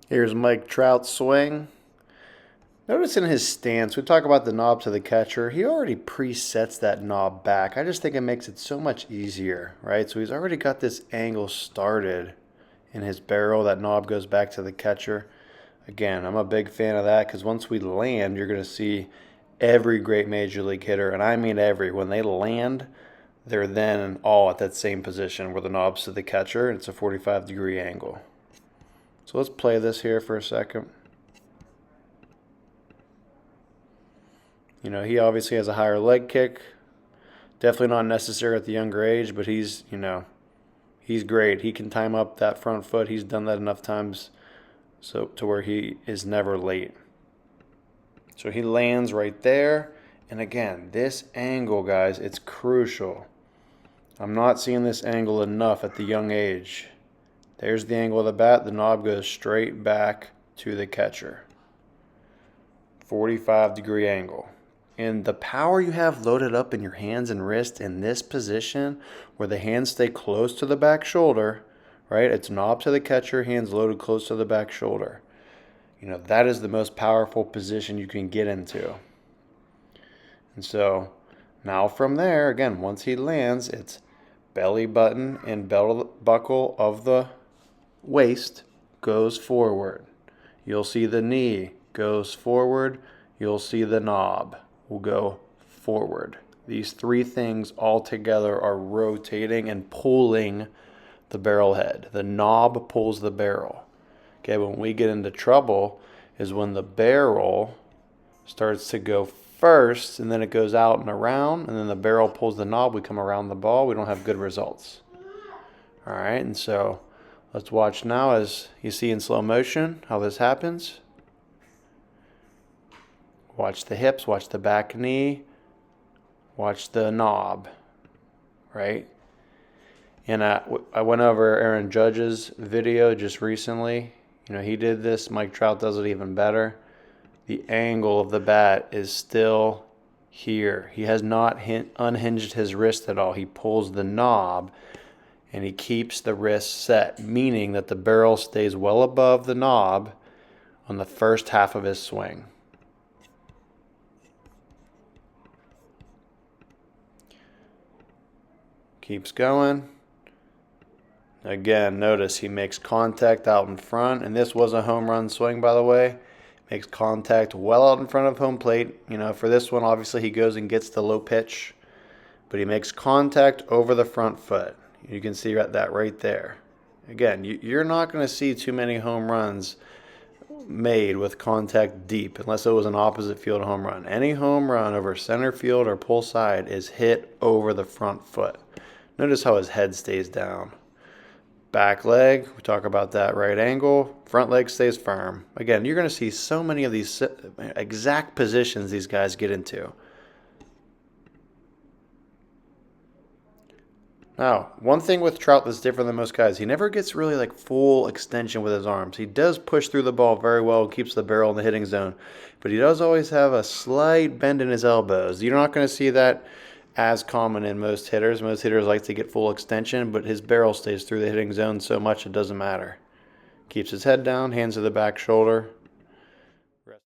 Here's Mike Trout's swing. Notice in his stance, we talk about the knob to the catcher. He already presets that knob back. I just think it makes it so much easier, right? So he's already got this angle started in his barrel. That knob goes back to the catcher. Again, I'm a big fan of that because once we land, you're going to see every great major league hitter, and I mean every, when they land, they're then all at that same position where the knob's to the catcher, and it's a 45-degree angle. So let's play this here for a second. You know, he obviously has a higher leg kick. Definitely not necessary at the younger age, but he's great. He can time up that front foot. He's done that enough times so to where he is never late. So he lands right there. And again, this angle, guys, it's crucial. I'm not seeing this angle enough at the young age. There's the angle of the bat. The knob goes straight back to the catcher. 45-degree angle. And the power you have loaded up in your hands and wrist in this position where the hands stay close to the back shoulder, right? It's knob to the catcher, hands loaded close to the back shoulder. You know, that is the most powerful position you can get into. And so now from there, again, once he lands, it's belly button and belt buckle of the waist goes forward. You'll see the knee goes forward. You'll see the knob will go forward. These three things all together are rotating and pulling the barrel head. The knob pulls the barrel. Okay, when we get into trouble is when the barrel starts to go first and then it goes out and around and then the barrel pulls the knob. We come around the ball. We don't have good results. All right, and so let's watch now as you see in slow motion how this happens. Watch the hips, watch the back knee, watch the knob, right? And I went over Aaron Judge's video just recently. You know, he did this. Mike Trout does it even better. The angle of the bat is still here. He has not unhinged his wrist at all. He pulls the knob and he keeps the wrist set, meaning that the barrel stays well above the knob on the first half of his swing. Keeps going. Again, notice he makes contact out in front, and this was a home run swing, by the way. Makes contact well out in front of home plate. You know, for this one, obviously he goes and gets the low pitch, but he makes contact over the front foot. You can see that right there. Again, you're not going to see too many home runs made with contact deep unless it was an opposite field home run. Any home run over center field or pull side is hit over the front foot. Notice how his head stays down. Back leg, we talk about that right angle. Front leg stays firm. Again, you're going to see so many of these exact positions these guys get into. Now, one thing with Trout that's different than most guys, he never gets really like full extension with his arms. He does push through the ball very well, keeps the barrel in the hitting zone, but he does always have a slight bend in his elbows. You're not going to see that as common in most hitters. Most hitters like to get full extension, but his barrel stays through the hitting zone so much it doesn't matter. Keeps his head down, hands to the back shoulder.